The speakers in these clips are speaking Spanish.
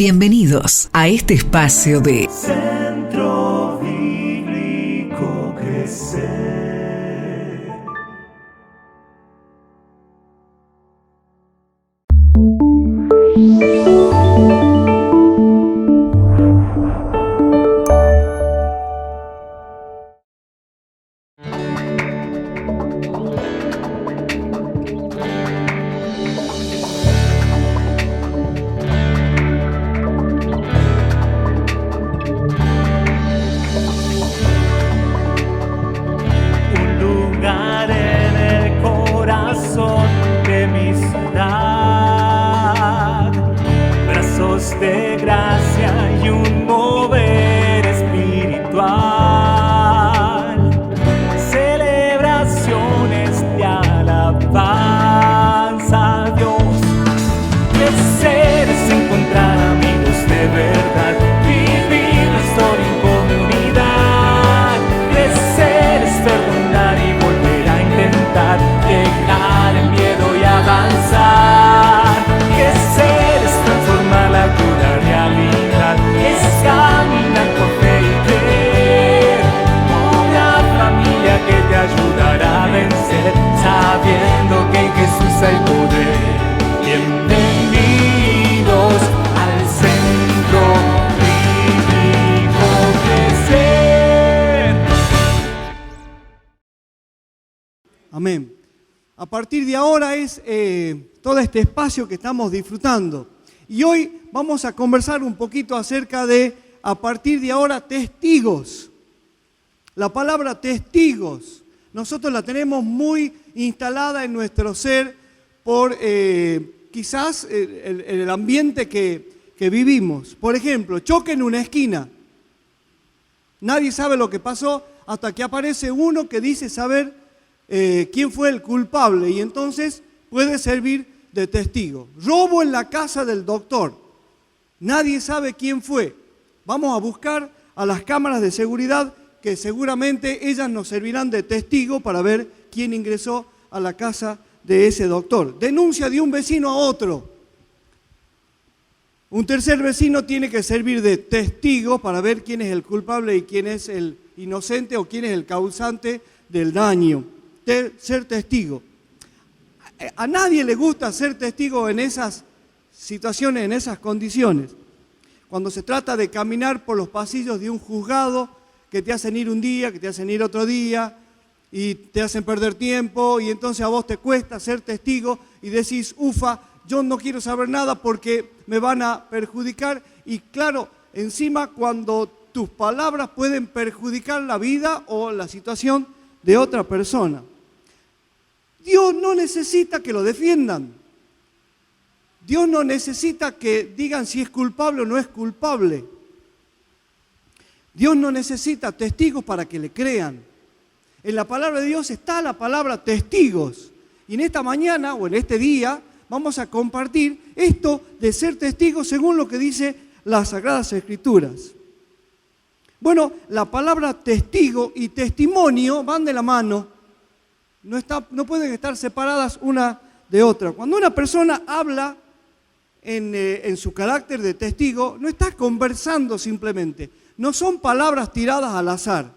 Bienvenidos a este espacio de Centro Bíblico Crecer. De gracia y un mover espiritual, celebraciones de alabanza a Dios. Crecer es encontrar amigos de verdad, vivir la historia en comunidad. Crecer es perdonar y volver a intentar, dejar el miedo y avanzar. Crecer es transformar la dura realidad, es caminar por fe y creer. Una familia que te ayudará a vencer, sabiendo que en Jesús hay poder. Bienvenidos al Centro Bíblico Crecer. Amén. A partir de ahora es todo este espacio que estamos disfrutando. Y hoy vamos a conversar un poquito acerca de, a partir de ahora, testigos. La palabra testigos, nosotros la tenemos muy instalada en nuestro ser por quizás el ambiente que vivimos. Por ejemplo, choque en una esquina. Nadie sabe lo que pasó hasta que aparece uno que dice saber quién fue el culpable y entonces puede servir de testigo. Robo en la casa del doctor. Nadie sabe quién fue. Vamos a buscar a las cámaras de seguridad que seguramente ellas nos servirán de testigo para ver quién ingresó a la casa de ese doctor. Denuncia de un vecino a otro. Un tercer vecino tiene que servir de testigo para ver quién es el culpable y quién es el inocente o quién es el causante del daño. Ser testigo. A nadie le gusta ser testigo en esas situaciones, en esas condiciones. Cuando se trata de caminar por los pasillos de un juzgado que te hacen ir un día, que te hacen ir otro día y te hacen perder tiempo y entonces a vos te cuesta ser testigo y decís, ufa, yo no quiero saber nada porque me van a perjudicar. Y claro, encima cuando tus palabras pueden perjudicar la vida o la situación de otra persona. Dios no necesita que lo defiendan. Dios no necesita que digan si es culpable o no es culpable. Dios no necesita testigos para que le crean. En la palabra de Dios está la palabra testigos. Y en esta mañana o en este día vamos a compartir esto de ser testigos según lo que dice las Sagradas Escrituras. Bueno, la palabra testigo y testimonio van de la mano. No pueden estar separadas una de otra. Cuando una persona habla en su carácter de testigo, no está conversando simplemente. No son palabras tiradas al azar.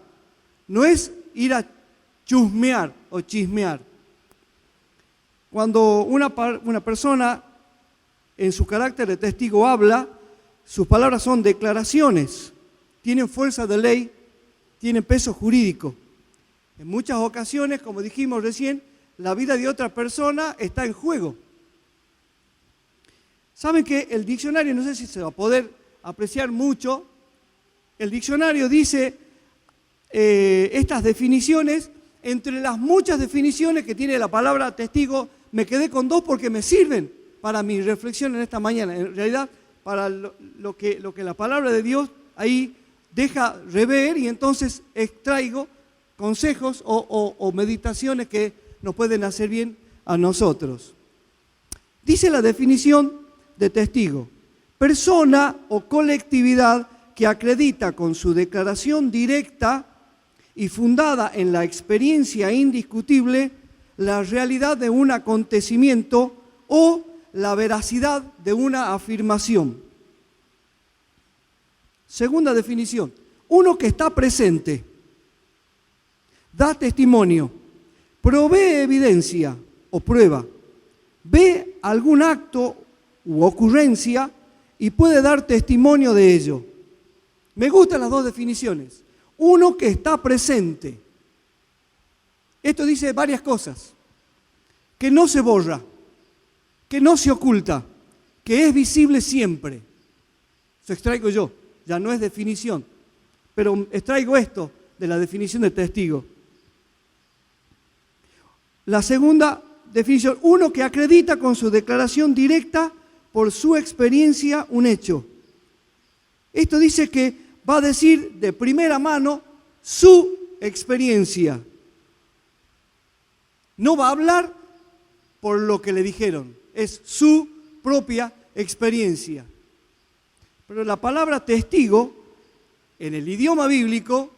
No es ir a chusmear o chismear. Cuando una persona en su carácter de testigo habla, sus palabras son declaraciones, tienen fuerza de ley, tienen peso jurídico. En muchas ocasiones, como dijimos recién, la vida de otra persona está en juego. Saben que el diccionario, no sé si se va a poder apreciar mucho, el diccionario dice estas definiciones, entre las muchas definiciones que tiene la palabra testigo, me quedé con dos porque me sirven para mi reflexión en esta mañana. En realidad, para lo que la palabra de Dios ahí deja rever y entonces extraigo consejos o meditaciones que nos pueden hacer bien a nosotros. Dice la definición de testigo: persona o colectividad que acredita con su declaración directa y fundada en la experiencia indiscutible la realidad de un acontecimiento o la veracidad de una afirmación. Segunda definición, uno que está presente, da testimonio, provee evidencia o prueba, ve algún acto u ocurrencia y puede dar testimonio de ello. Me gustan las dos definiciones. Uno que está presente. Esto dice varias cosas. Que no se borra, que no se oculta, que es visible siempre. Eso extraigo yo, ya no es definición, pero extraigo esto de la definición de testigo. La segunda definición, uno que acredita con su declaración directa por su experiencia un hecho. Esto dice que va a decir de primera mano su experiencia. No va a hablar por lo que le dijeron, es su propia experiencia. Pero la palabra testigo, en el idioma bíblico,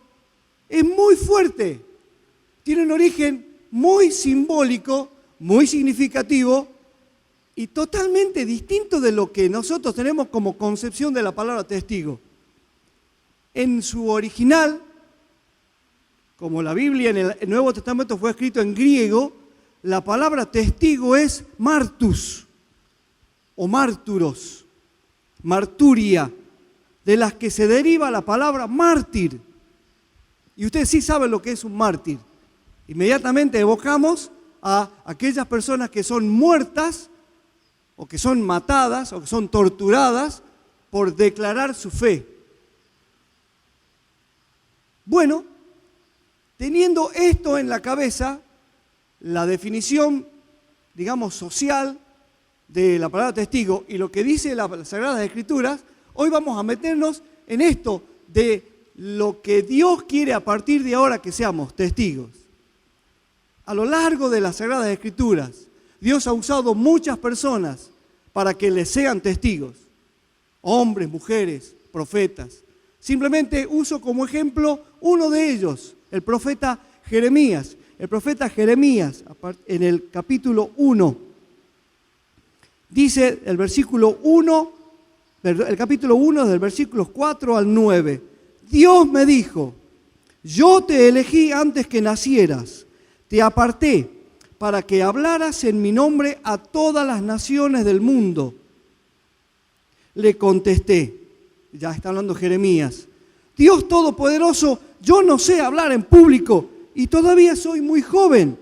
es muy fuerte. Tiene un origen muy simbólico, muy significativo y totalmente distinto de lo que nosotros tenemos como concepción de la palabra testigo. En su original, como la Biblia en el Nuevo Testamento fue escrito en griego, la palabra testigo es martus o márturos, marturia, de las que se deriva la palabra mártir. Y ustedes sí saben lo que es un mártir. Inmediatamente evocamos a aquellas personas que son muertas o que son matadas o que son torturadas por declarar su fe. Bueno, teniendo esto en la cabeza, la definición, digamos, social de la palabra testigo y lo que dice las Sagradas Escrituras, hoy vamos a meternos en esto de lo que Dios quiere a partir de ahora que seamos testigos. A lo largo de las Sagradas Escrituras, Dios ha usado muchas personas para que les sean testigos. Hombres, mujeres, profetas. Simplemente uso como ejemplo uno de ellos, el profeta Jeremías. El profeta Jeremías, en el capítulo 1, dice el versículo 1, el capítulo 1 del versículos 4 al 9. Dios me dijo, yo te elegí antes que nacieras, te aparté para que hablaras en mi nombre a todas las naciones del mundo. Le contesté, ya está hablando Jeremías, Dios Todopoderoso, yo no sé hablar en público y todavía soy muy joven.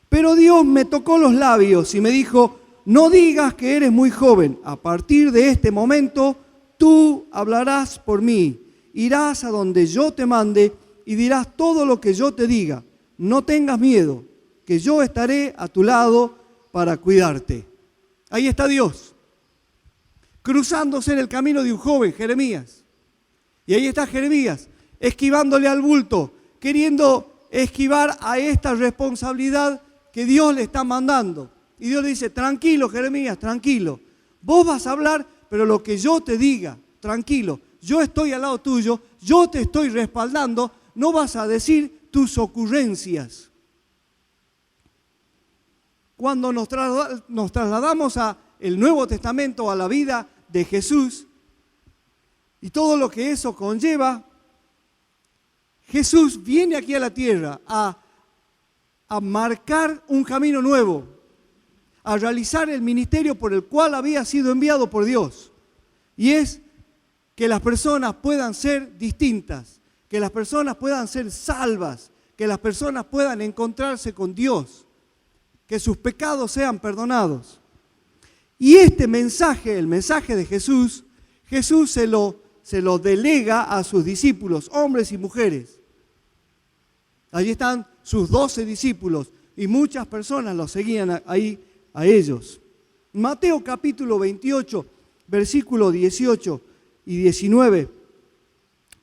Pero Dios me tocó los labios y me dijo, no digas que eres muy joven, a partir de este momento tú hablarás por mí, irás a donde yo te mande y dirás todo lo que yo te diga. No tengas miedo, que yo estaré a tu lado para cuidarte. Ahí está Dios, cruzándose en el camino de un joven, Jeremías. Y ahí está Jeremías, esquivándole al bulto, queriendo esquivar a esta responsabilidad que Dios le está mandando. Y Dios le dice, tranquilo Jeremías, tranquilo. Vos vas a hablar, pero lo que yo te diga, tranquilo. Yo estoy al lado tuyo, yo te estoy respaldando, no vas a decir tus ocurrencias. Cuando nos trasladamos al Nuevo Testamento, a la vida de Jesús y todo lo que eso conlleva, Jesús viene aquí a la tierra a marcar un camino nuevo, a realizar el ministerio por el cual había sido enviado por Dios. Y es que las personas puedan ser distintas, que las personas puedan ser salvas, que las personas puedan encontrarse con Dios, que sus pecados sean perdonados. Y este mensaje, el mensaje de Jesús, Jesús se lo delega a sus discípulos, hombres y mujeres. Allí están sus 12 discípulos y muchas personas los seguían ahí a ellos. Mateo capítulo 28, versículo 18 y 19,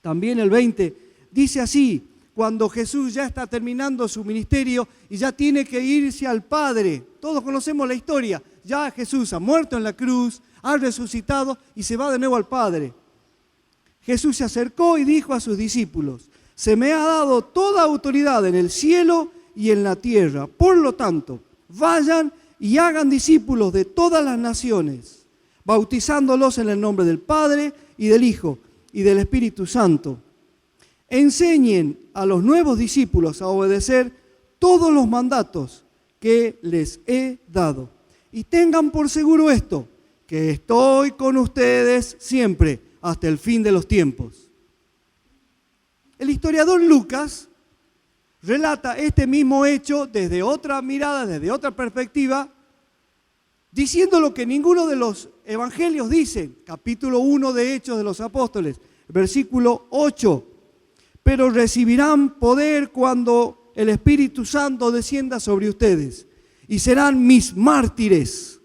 también el 20, dice así, cuando Jesús ya está terminando su ministerio y ya tiene que irse al Padre. Todos conocemos la historia. Ya Jesús ha muerto en la cruz, ha resucitado y se va de nuevo al Padre. Jesús se acercó y dijo a sus discípulos, se me ha dado toda autoridad en el cielo y en la tierra. Por lo tanto, vayan y hagan discípulos de todas las naciones, bautizándolos en el nombre del Padre y del Hijo y del Espíritu Santo. Enseñen a los nuevos discípulos a obedecer todos los mandatos que les he dado. Y tengan por seguro esto, que estoy con ustedes siempre hasta el fin de los tiempos. El historiador Lucas relata este mismo hecho desde otra mirada, desde otra perspectiva, diciendo lo que ninguno de los evangelios dice. Capítulo 1 de Hechos de los Apóstoles, versículo 8. Pero recibirán poder cuando el Espíritu Santo descienda sobre ustedes y serán mis mártires.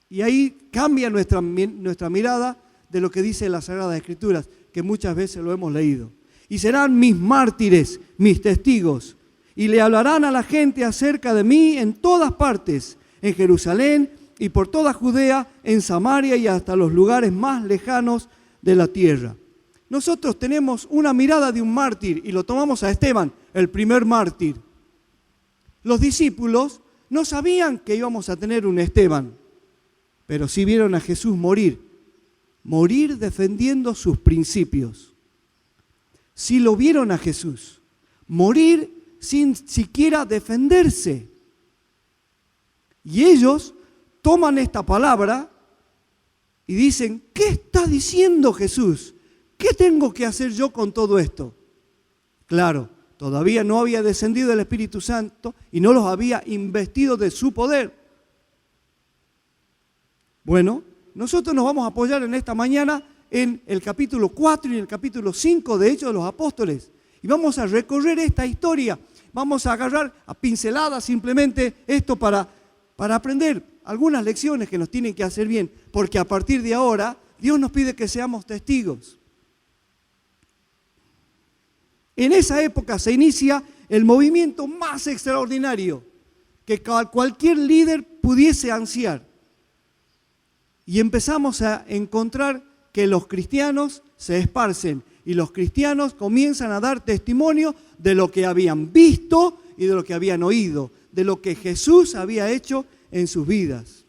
Y ahí cambia nuestra mirada de lo que dice las Sagradas Escrituras, que muchas veces lo hemos leído. Y serán mis mártires, mis testigos, y le hablarán a la gente acerca de mí en todas partes, en Jerusalén y por toda Judea, en Samaria y hasta los lugares más lejanos de la tierra. Nosotros tenemos una mirada de un mártir y lo tomamos a Esteban, el primer mártir. Los discípulos no sabían que íbamos a tener un Esteban, pero sí vieron a Jesús morir defendiendo sus principios. Sí lo vieron a Jesús morir sin siquiera defenderse. Y ellos toman esta palabra y dicen, ¿qué está diciendo Jesús? ¿Qué tengo que hacer yo con todo esto? Claro, todavía no había descendido el Espíritu Santo y no los había investido de su poder. Bueno, nosotros nos vamos a apoyar en esta mañana en el capítulo 4 y en el capítulo 5 de Hechos de los Apóstoles. Y vamos a recorrer esta historia. Vamos a agarrar a pinceladas simplemente esto para aprender algunas lecciones que nos tienen que hacer bien. Porque a partir de ahora, Dios nos pide que seamos testigos. En esa época se inicia el movimiento más extraordinario que cualquier líder pudiese ansiar. Y empezamos a encontrar que los cristianos se esparcen y los cristianos comienzan a dar testimonio de lo que habían visto y de lo que habían oído, de lo que Jesús había hecho en sus vidas.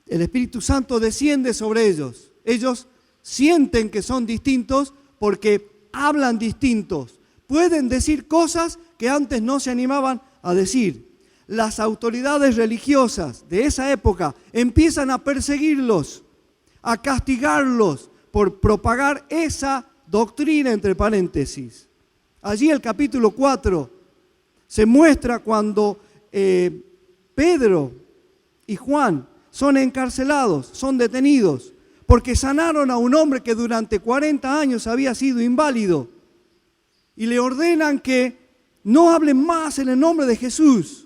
El Espíritu Santo desciende sobre ellos. Ellos sienten que son distintos porque hablan distintos. Pueden decir cosas que antes no se animaban a decir. Las autoridades religiosas de esa época empiezan a perseguirlos, a castigarlos por propagar esa doctrina, entre paréntesis. Allí el capítulo 4 se muestra cuando Pedro y Juan son encarcelados, son detenidos, porque sanaron a un hombre que durante 40 años había sido inválido. Y le ordenan que no hablen más en el nombre de Jesús.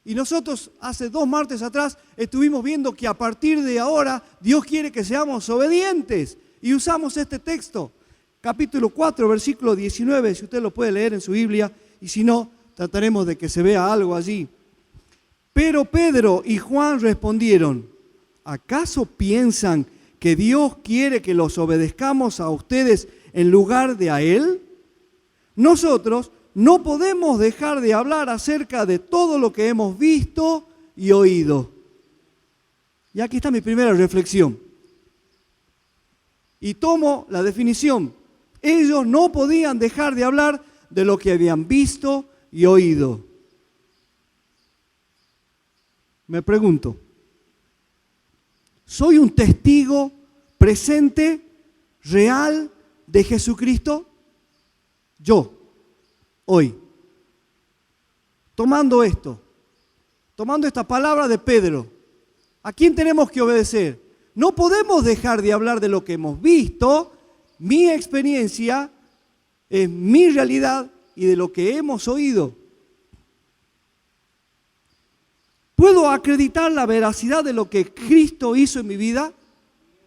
Y nosotros hace 2 martes atrás estuvimos viendo que a partir de ahora Dios quiere que seamos obedientes. Y usamos este texto, capítulo 4, versículo 19, si usted lo puede leer en su Biblia, y si no, trataremos de que se vea algo allí. Pero Pedro y Juan respondieron, ¿acaso piensan que Dios quiere que los obedezcamos a ustedes en lugar de a Él? Nosotros no podemos dejar de hablar acerca de todo lo que hemos visto y oído. Y aquí está mi primera reflexión. Y tomo la definición. Ellos no podían dejar de hablar de lo que habían visto y oído. Me pregunto, ¿soy un testigo presente, real de Jesucristo? Yo. Hoy, tomando esta palabra de Pedro, ¿a quién tenemos que obedecer? No podemos dejar de hablar de lo que hemos visto, mi experiencia, es mi realidad y de lo que hemos oído. ¿Puedo acreditar la veracidad de lo que Cristo hizo en mi vida?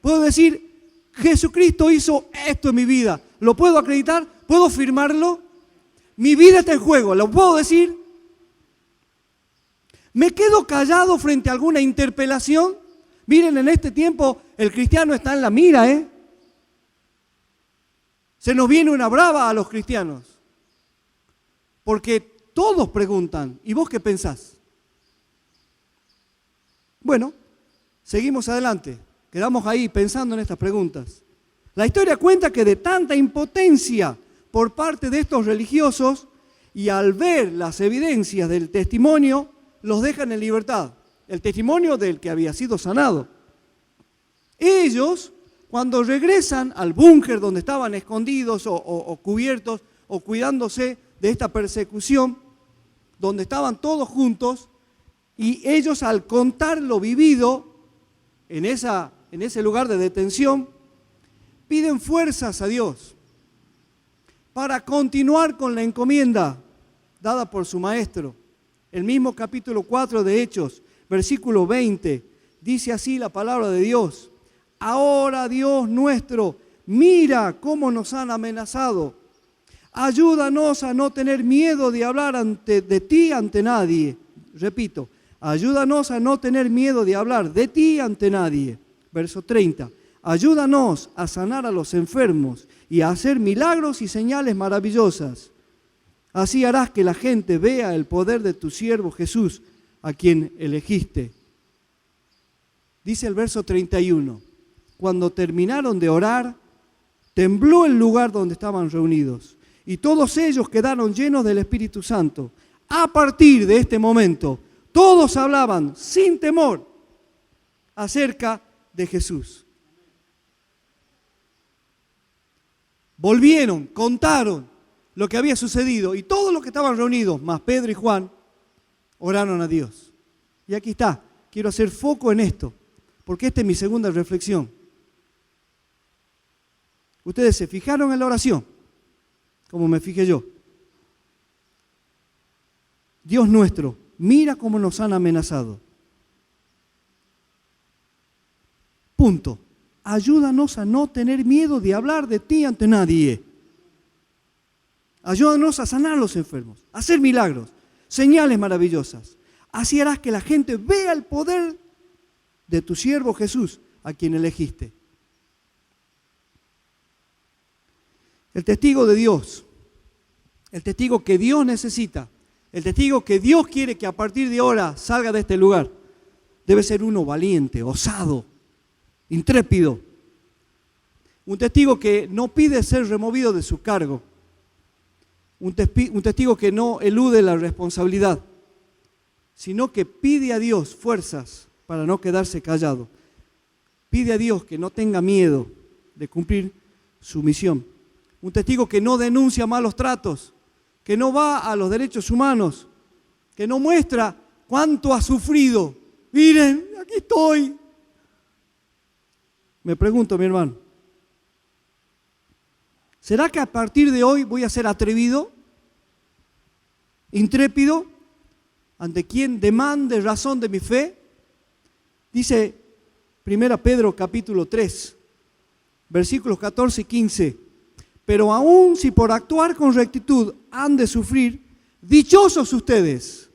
¿Puedo decir, Jesucristo hizo esto en mi vida? ¿Lo puedo acreditar? ¿Puedo firmarlo? Mi vida está en juego, ¿lo puedo decir? ¿Me quedo callado frente a alguna interpelación? Miren, en este tiempo el cristiano está en la mira, Se nos viene una brava a los cristianos. Porque todos preguntan, ¿y vos qué pensás? Bueno, seguimos adelante. Quedamos ahí pensando en estas preguntas. La historia cuenta que de tanta impotencia por parte de estos religiosos, y al ver las evidencias del testimonio, los dejan en libertad. El testimonio del que había sido sanado. Ellos, cuando regresan al búnker donde estaban escondidos o cubiertos o cuidándose de esta persecución, donde estaban todos juntos, y ellos al contar lo vivido en ese lugar de detención, piden fuerzas a Dios para continuar con la encomienda dada por su maestro. El mismo capítulo 4 de Hechos, versículo 20, dice así la palabra de Dios: ahora, Dios nuestro, mira cómo nos han amenazado. Ayúdanos a no tener miedo de hablar de ti ante nadie. Repito, ayúdanos a no tener miedo de hablar de ti ante nadie. Verso 30. Ayúdanos a sanar a los enfermos y a hacer milagros y señales maravillosas. Así harás que la gente vea el poder de tu siervo Jesús, a quien elegiste. Dice el verso 31. Cuando terminaron de orar, tembló el lugar donde estaban reunidos, y todos ellos quedaron llenos del Espíritu Santo. A partir de este momento, todos hablaban sin temor acerca de Jesús. Volvieron, contaron lo que había sucedido, y todos los que estaban reunidos, más Pedro y Juan, oraron a Dios. Y aquí está, quiero hacer foco en esto, porque esta es mi segunda reflexión. Ustedes se fijaron en la oración, como me fijé yo. Dios nuestro, mira cómo nos han amenazado. Punto. Ayúdanos a no tener miedo de hablar de ti ante nadie. Ayúdanos a sanar a los enfermos, a hacer milagros, señales maravillosas. Así harás que la gente vea el poder de tu siervo Jesús, a quien elegiste. El testigo de Dios, el testigo que Dios necesita, el testigo que Dios quiere que a partir de ahora salga de este lugar, debe ser uno valiente, osado, intrépido. Un testigo que no pide ser removido de su cargo. Un testigo que no elude la responsabilidad, sino que pide a Dios fuerzas para no quedarse callado. Pide a Dios que no tenga miedo de cumplir su misión. Un testigo que no denuncia malos tratos, que no va a los derechos humanos, que no muestra cuánto ha sufrido. Miren, aquí estoy. Me pregunto, mi hermano, ¿será que a partir de hoy voy a ser atrevido, intrépido, ante quien demande razón de mi fe? Dice 1 Pedro capítulo 3, versículos 14 y 15. Pero aun si por actuar con rectitud han de sufrir, dichosos ustedes.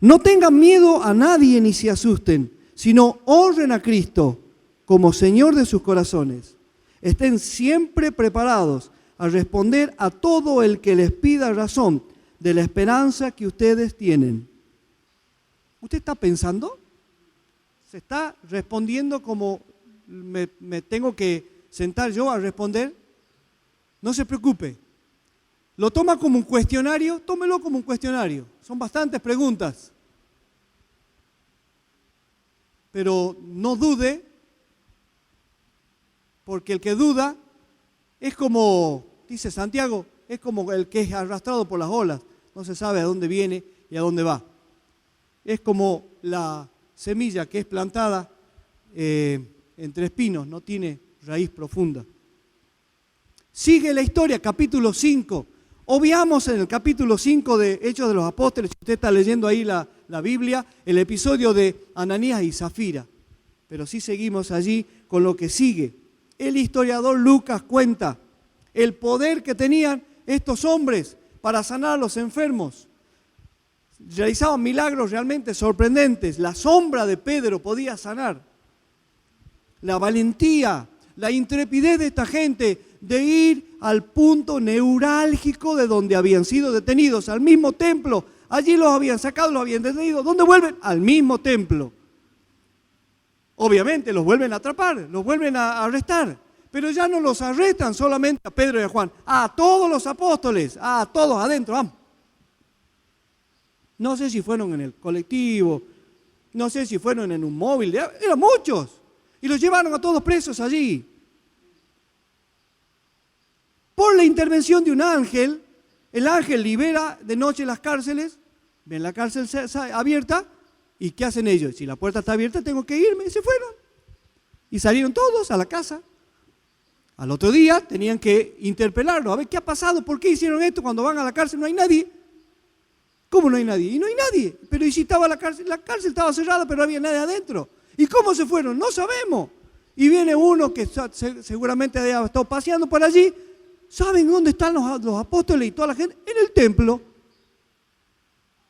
No tengan miedo a nadie ni se asusten, sino honren a Cristo como Señor de sus corazones. Estén siempre preparados a responder a todo el que les pida razón de la esperanza que ustedes tienen. ¿Usted está pensando? ¿Se está respondiendo como me tengo que sentar yo a responder? No se preocupe. ¿Lo toma como un cuestionario? Tómelo como un cuestionario. Son bastantes preguntas. Pero no dude, porque el que duda es como, dice Santiago, es como el que es arrastrado por las olas. No se sabe a dónde viene y a dónde va. Es como la semilla que es plantada entre espinos, no tiene raíz profunda. Sigue la historia, capítulo 5. Obviamos en el capítulo 5 de Hechos de los Apóstoles, si usted está leyendo ahí la Biblia, el episodio de Ananías y Zafira. Pero sí seguimos allí con lo que sigue. El historiador Lucas cuenta el poder que tenían estos hombres para sanar a los enfermos. Realizaban milagros realmente sorprendentes. La sombra de Pedro podía sanar. La valentía, la intrepidez de esta gente de ir al punto neurálgico de donde habían sido detenidos, al mismo templo. Allí los habían sacado, los habían detenido. ¿Dónde vuelven? Al mismo templo. Obviamente los vuelven a atrapar, los vuelven a arrestar, pero ya no los arrestan solamente a Pedro y a Juan, a todos los apóstoles, a todos adentro, vamos. No sé si fueron en el colectivo, no sé si fueron en un móvil, eran muchos, y los llevaron a todos presos allí. Por la intervención de un ángel, el ángel libera de noche las cárceles, ven la cárcel abierta, ¿y qué hacen ellos? Si la puerta está abierta, tengo que irme, y se fueron. Y salieron todos a la casa. Al otro día tenían que interpelarlo, a ver qué ha pasado, por qué hicieron esto, cuando van a la cárcel no hay nadie. ¿Cómo no hay nadie? Y no hay nadie. Pero ¿y si estaba la cárcel estaba cerrada, pero no había nadie adentro? ¿Y cómo se fueron? No sabemos. Y viene uno que seguramente había estado paseando por allí. ¿Saben dónde están los apóstoles y toda la gente? En el templo.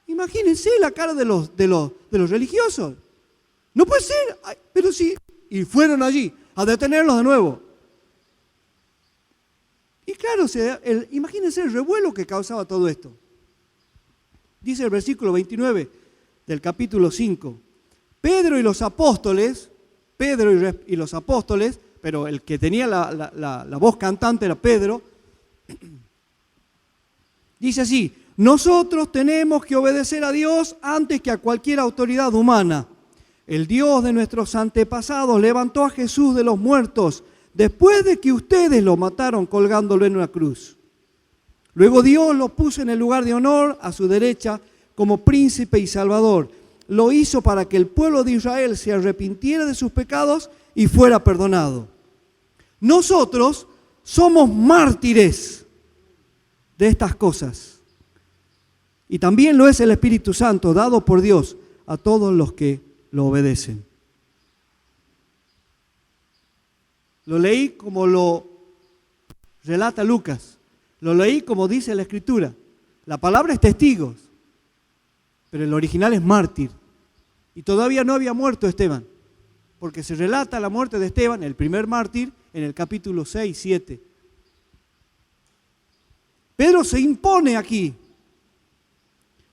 Imagínense la cara de los religiosos. No puede ser. Ay, pero sí. Y fueron allí a detenerlos de nuevo. Y claro, imagínense el revuelo que causaba todo esto. Dice el versículo 29 del capítulo 5. Pedro y los apóstoles, pero el que tenía la voz cantante era Pedro, dice así: nosotros tenemos que obedecer a Dios antes que a cualquier autoridad humana. El Dios de nuestros antepasados levantó a Jesús de los muertos después de que ustedes lo mataron colgándolo en una cruz. Luego Dios lo puso en el lugar de honor a su derecha como príncipe y salvador. Lo hizo para que el pueblo de Israel se arrepintiera de sus pecados y fuera perdonado. Nosotros somos mártires de estas cosas. Y también lo es el Espíritu Santo dado por Dios a todos los que lo obedecen. Lo leí como lo relata Lucas. Lo leí como dice la Escritura. La palabra es testigos, pero el original es mártir. Y todavía no había muerto Esteban, porque se relata la muerte de Esteban, el primer mártir, en el capítulo 6, 7. Pedro se impone aquí.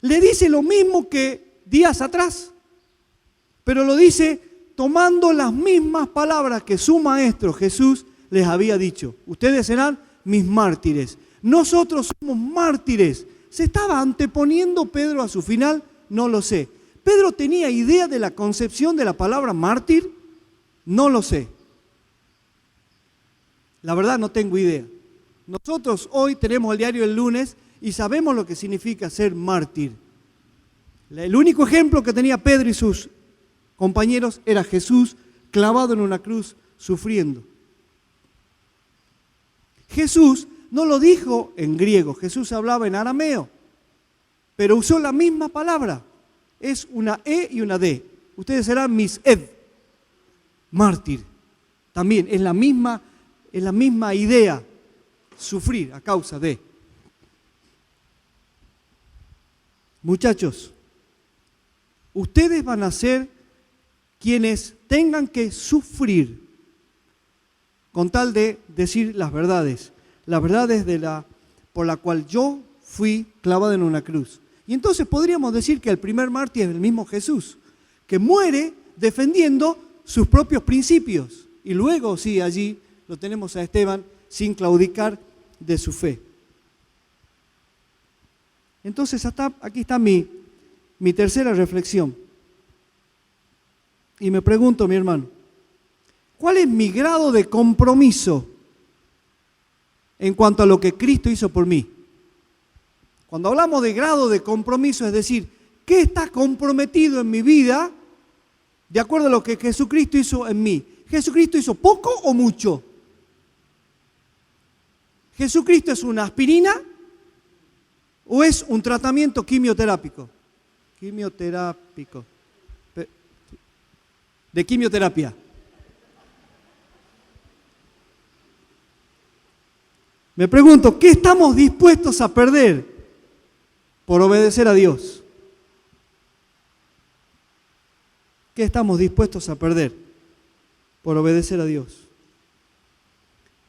Le dice lo mismo que días atrás, pero lo dice tomando las mismas palabras que su maestro Jesús les había dicho. Ustedes serán mis mártires. Nosotros somos mártires. ¿Se estaba anteponiendo Pedro a su final? No lo sé. ¿Pedro tenía idea de la concepción de la palabra mártir? No lo sé. La verdad no tengo idea. Nosotros hoy tenemos el diario El Lunes y sabemos lo que significa ser mártir. El único ejemplo que tenía Pedro y sus compañeros era Jesús clavado en una cruz sufriendo. Jesús no lo dijo en griego, Jesús hablaba en arameo, pero usó la misma palabra. Es una E y una D. Ustedes serán mis ed, mártir. También es la misma idea, sufrir a causa de. Muchachos, ustedes van a ser quienes tengan que sufrir con tal de decir las verdades por la cual yo fui clavado en una cruz. Y entonces podríamos decir que el primer mártir es el mismo Jesús, que muere defendiendo sus propios principios. Y luego, sí, allí lo tenemos a Esteban sin claudicar de su fe. Entonces, aquí está mi tercera reflexión. Y me pregunto, mi hermano, ¿cuál es mi grado de compromiso en cuanto a lo que Cristo hizo por mí? Cuando hablamos de grado de compromiso, es decir, ¿qué está comprometido en mi vida de acuerdo a lo que Jesucristo hizo en mí? ¿Jesucristo hizo poco o mucho? ¿Jesucristo es una aspirina o es un tratamiento quimioterápico? De quimioterapia. Me pregunto, ¿qué estamos dispuestos a perder por obedecer a Dios? ¿Qué estamos dispuestos a perder por obedecer a Dios?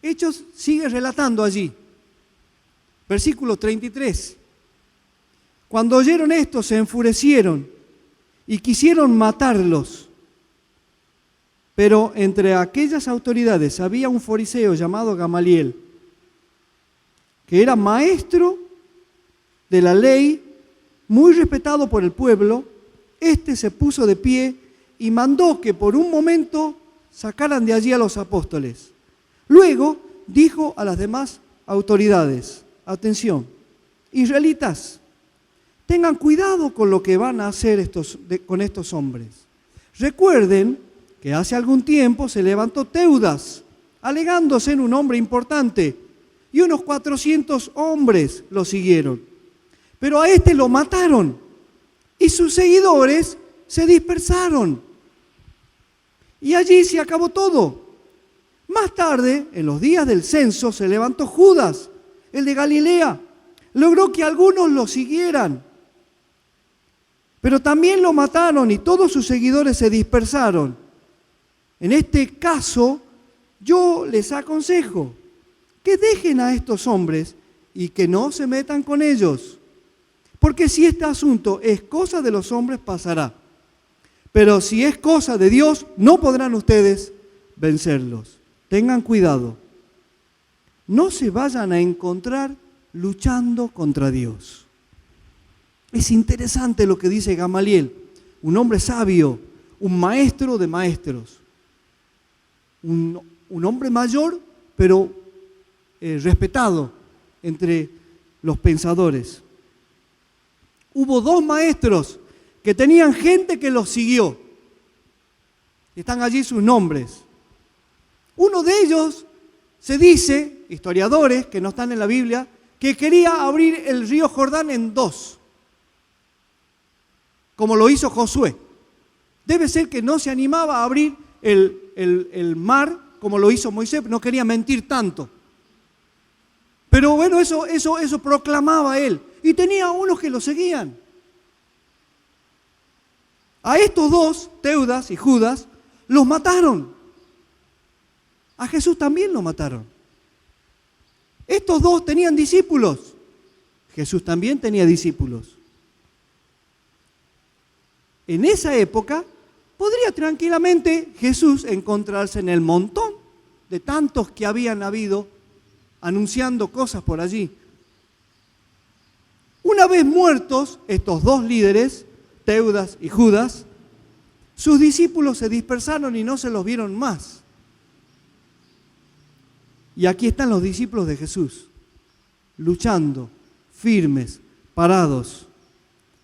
Hechos sigue relatando allí. Versículo 33. Cuando oyeron esto, se enfurecieron y quisieron matarlos. Pero entre aquellas autoridades había un fariseo llamado Gamaliel, que era maestro de la ley, muy respetado por el pueblo. Este se puso de pie y mandó que por un momento sacaran de allí a los apóstoles. Luego dijo a las demás autoridades: atención, israelitas, tengan cuidado con lo que van a hacer con estos hombres. Recuerden que hace algún tiempo se levantó Teudas, alegando ser un hombre importante, y unos 400 hombres lo siguieron. Pero a este lo mataron, y sus seguidores se dispersaron. Y allí se acabó todo. Más tarde, en los días del censo, se levantó Judas, el de Galilea. Logró que algunos lo siguieran. Pero también lo mataron y todos sus seguidores se dispersaron. En este caso, yo les aconsejo que dejen a estos hombres y que no se metan con ellos. Porque si este asunto es cosa de los hombres, pasará. Pero si es cosa de Dios, no podrán ustedes vencerlos. Tengan cuidado. No se vayan a encontrar luchando contra Dios. Es interesante lo que dice Gamaliel, un hombre sabio, un maestro de maestros. Un hombre mayor, pero respetado entre los pensadores. Hubo dos maestros que tenían gente que los siguió. Están allí sus nombres. Uno de ellos se dice, historiadores que no están en la Biblia, que quería abrir el río Jordán en dos, como lo hizo Josué. Debe ser que no se animaba a abrir el mar como lo hizo Moisés, no quería mentir tanto. Pero bueno, eso proclamaba él. Y tenía unos que lo seguían. A estos dos, Teudas y Judas, los mataron. A Jesús también lo mataron. Estos dos tenían discípulos. Jesús también tenía discípulos. En esa época, podría tranquilamente Jesús encontrarse en el montón de tantos que habían habido anunciando cosas por allí. Una vez muertos estos dos líderes, Teudas y Judas, sus discípulos se dispersaron y no se los vieron más. Y aquí están los discípulos de Jesús, luchando, firmes, parados,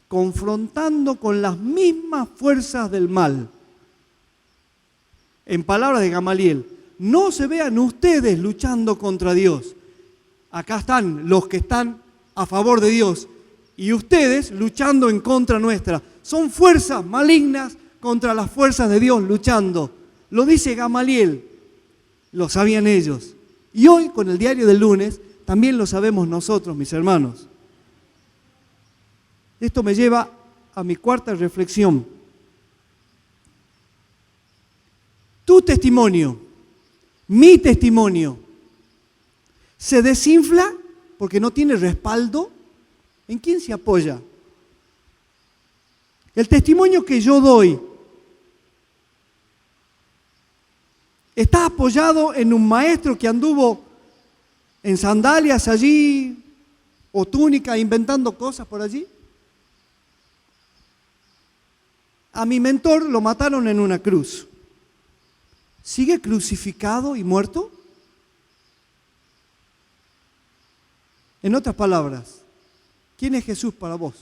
confrontando con las mismas fuerzas del mal. En palabras de Gamaliel, no se vean ustedes luchando contra Dios. Acá están los que están a favor de Dios y ustedes luchando en contra nuestra. Son fuerzas malignas contra las fuerzas de Dios luchando. Lo dice Gamaliel, lo sabían ellos. Y hoy, con el diario del lunes, también lo sabemos nosotros, mis hermanos. Esto me lleva a mi cuarta reflexión. Tu testimonio, mi testimonio, se desinfla porque no tiene respaldo. ¿En quién se apoya? El testimonio que yo doy está apoyado en un maestro que anduvo en sandalias allí o túnica inventando cosas por allí. A mi mentor lo mataron en una cruz. ¿Sigue crucificado y muerto? En otras palabras, ¿quién es Jesús para vos?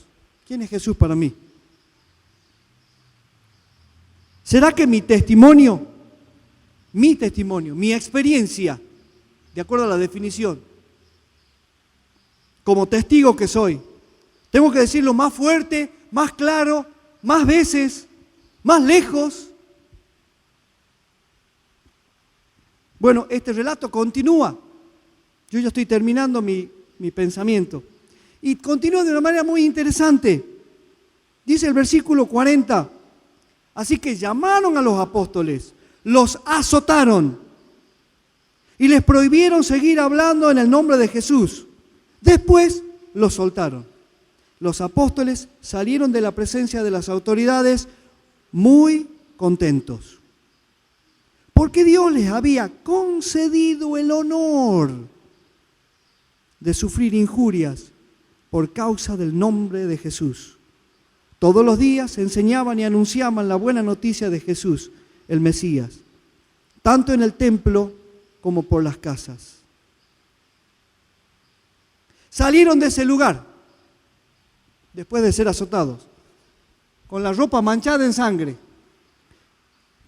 ¿Quién es Jesús para mí? ¿Será que mi testimonio, mi experiencia, de acuerdo a la definición, como testigo que soy, tengo que decirlo más fuerte, más claro, más veces, más lejos? Bueno, este relato continúa. Yo ya estoy terminando mi pensamiento. Y continúa de una manera muy interesante. Dice el versículo 40. Así que llamaron a los apóstoles, los azotaron y les prohibieron seguir hablando en el nombre de Jesús. Después los soltaron. Los apóstoles salieron de la presencia de las autoridades muy contentos. porque Dios les había concedido el honor de sufrir injurias por causa del nombre de Jesús. Todos los días enseñaban y anunciaban la buena noticia de Jesús, el Mesías, tanto en el templo como por las casas. Salieron de ese lugar, después de ser azotados, con la ropa manchada en sangre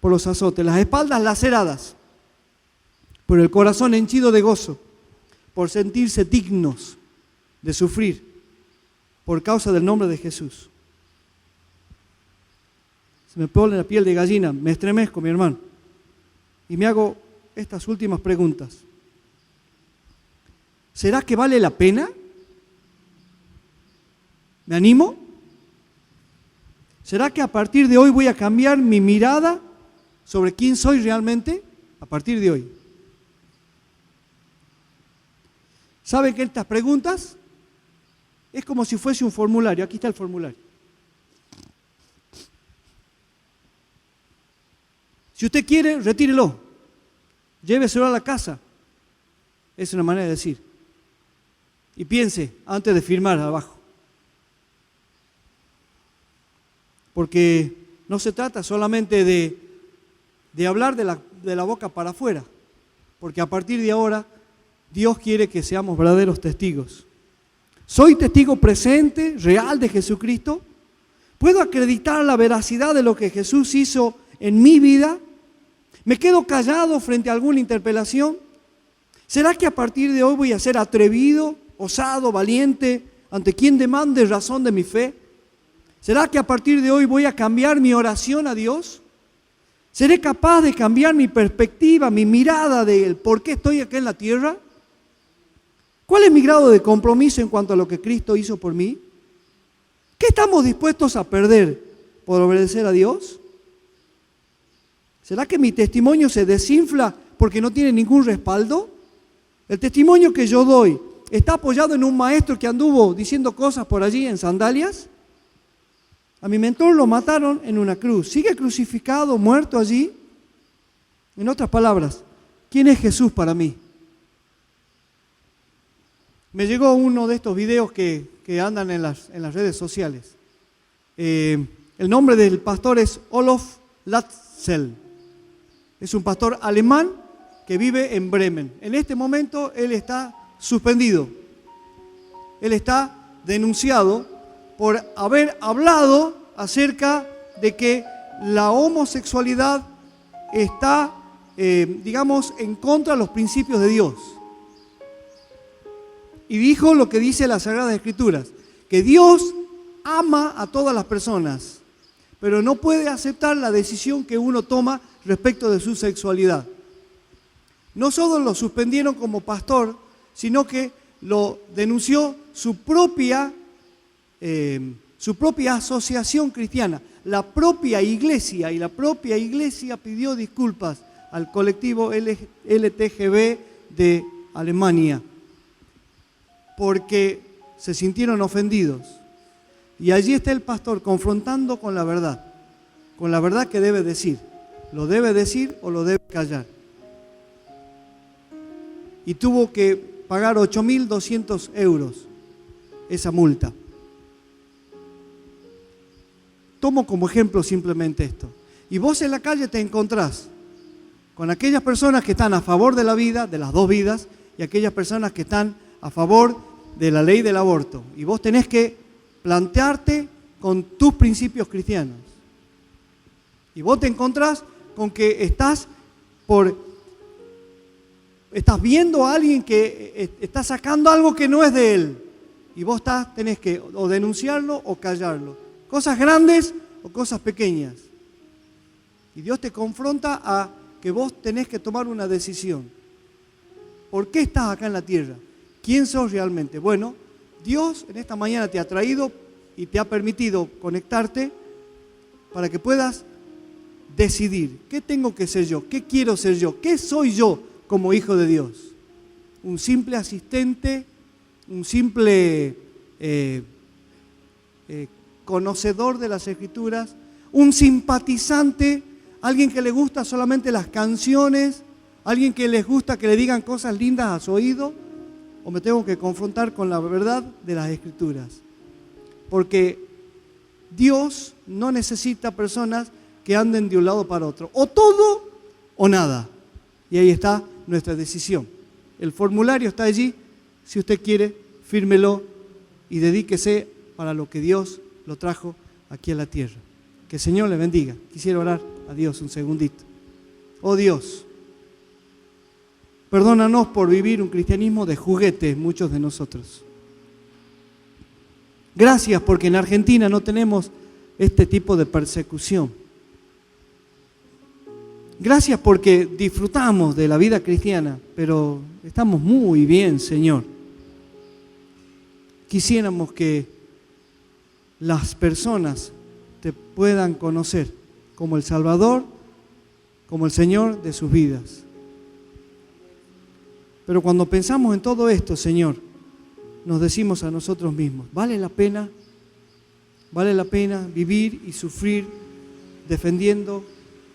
por los azotes, las espaldas laceradas, por el corazón henchido de gozo, por sentirse dignos de sufrir por causa del nombre de Jesús. Se me pone la piel de gallina, me estremezco, mi hermano, y me hago estas últimas preguntas. ¿Será que vale la pena? ¿Me animo? ¿Será que a partir de hoy voy a cambiar mi mirada sobre quién soy realmente? A partir de hoy. ¿Saben que estas preguntas es como si fuese un formulario? Aquí está el formulario. Si usted quiere, retírelo. Lléveselo a la casa. Es una manera de decir. Y piense antes de firmar abajo. Porque no se trata solamente de hablar de la boca para afuera. Porque a partir de ahora, Dios quiere que seamos verdaderos testigos. ¿Soy testigo presente, real de Jesucristo? ¿Puedo acreditar la veracidad de lo que Jesús hizo en mi vida? ¿Me quedo callado frente a alguna interpelación? ¿Será que a partir de hoy voy a ser atrevido, osado, valiente, ante quien demande razón de mi fe? ¿Será que a partir de hoy voy a cambiar mi oración a Dios? ¿Seré capaz de cambiar mi perspectiva, mi mirada del por qué estoy acá en la tierra? ¿Cuál es mi grado de compromiso en cuanto a lo que Cristo hizo por mí? ¿Qué estamos dispuestos a perder por obedecer a Dios? ¿Será que mi testimonio se desinfla porque no tiene ningún respaldo? ¿El testimonio que yo doy está apoyado en un maestro que anduvo diciendo cosas por allí en sandalias? A mi mentor lo mataron en una cruz. ¿Sigue crucificado, muerto allí? En otras palabras, ¿quién es Jesús para mí? Me llegó uno de estos videos que andan en las redes sociales. El nombre del pastor es Olof Latzel. Es un pastor alemán que vive en Bremen. En este momento él está suspendido. Él está denunciado por haber hablado acerca de que la homosexualidad está, en contra de los principios de Dios. Y dijo lo que dice las Sagradas Escrituras, que Dios ama a todas las personas, pero no puede aceptar la decisión que uno toma respecto de su sexualidad. No solo lo suspendieron como pastor, sino que lo denunció su propia asociación cristiana, la propia iglesia, y la propia iglesia pidió disculpas al colectivo LTGB de Alemania, porque se sintieron ofendidos. Y allí está el pastor confrontando con la verdad que debe decir. ¿Lo debe decir o lo debe callar? Y tuvo que pagar 8.200 euros esa multa. Tomo como ejemplo simplemente esto. Y vos en la calle te encontrás con aquellas personas que están a favor de la vida, de las dos vidas, y aquellas personas que están a favor de la ley del aborto. Y vos tenés que plantearte con tus principios cristianos. Y vos te encontrás con que estás viendo a alguien que está sacando algo que no es de él. Y vos tenés que o denunciarlo o callarlo. Cosas grandes o cosas pequeñas. Y Dios te confronta a que vos tenés que tomar una decisión. ¿Por qué estás acá en la tierra? ¿Quién sos realmente? Bueno, Dios en esta mañana te ha traído y te ha permitido conectarte para que puedas decidir qué tengo que ser yo, qué quiero ser yo, qué soy yo como hijo de Dios. Un simple asistente, un simple conocedor de las Escrituras, un simpatizante alguien que le gusta solamente las canciones, alguien que les gusta que le digan cosas lindas a su oído, o me tengo que confrontar con la verdad de las Escrituras. Porque Dios no necesita personas que anden de un lado para otro, o todo o nada. Y ahí está nuestra decisión. El formulario está allí, si usted quiere, fírmelo y dedíquese para lo que Dios lo trajo aquí a la tierra. Que el Señor le bendiga. Quisiera orar a Dios un segundito. Oh Dios, perdónanos por vivir un cristianismo de juguete, muchos de nosotros. Gracias porque en Argentina no tenemos este tipo de persecución. Gracias porque disfrutamos de la vida cristiana, pero estamos muy bien, Señor. Quisiéramos que las personas te puedan conocer como el Salvador, como el Señor de sus vidas. Pero cuando pensamos en todo esto, Señor, nos decimos a nosotros mismos, ¿vale la pena vivir y sufrir defendiendo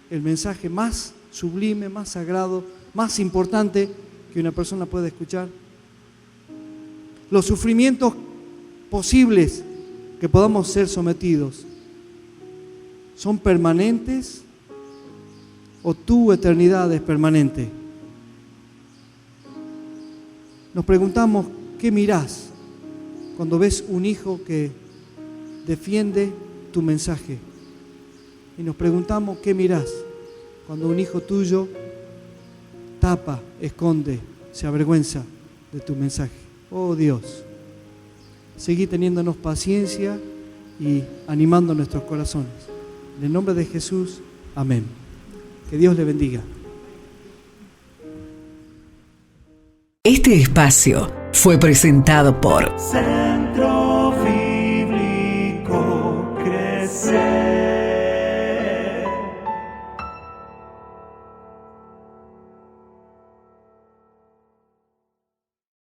el mensaje más sublime, más sagrado, más importante que una persona puede escuchar? Los sufrimientos posibles que podamos ser sometidos, ¿son permanentes o tu eternidad es permanente? Nos preguntamos, ¿qué mirás cuando ves un hijo que defiende tu mensaje? Y nos preguntamos, ¿qué mirás cuando un hijo tuyo tapa, esconde, se avergüenza de tu mensaje? Oh Dios, seguí teniéndonos paciencia y animando nuestros corazones. En el nombre de Jesús, amén. Que Dios le bendiga. Este espacio fue presentado por Centro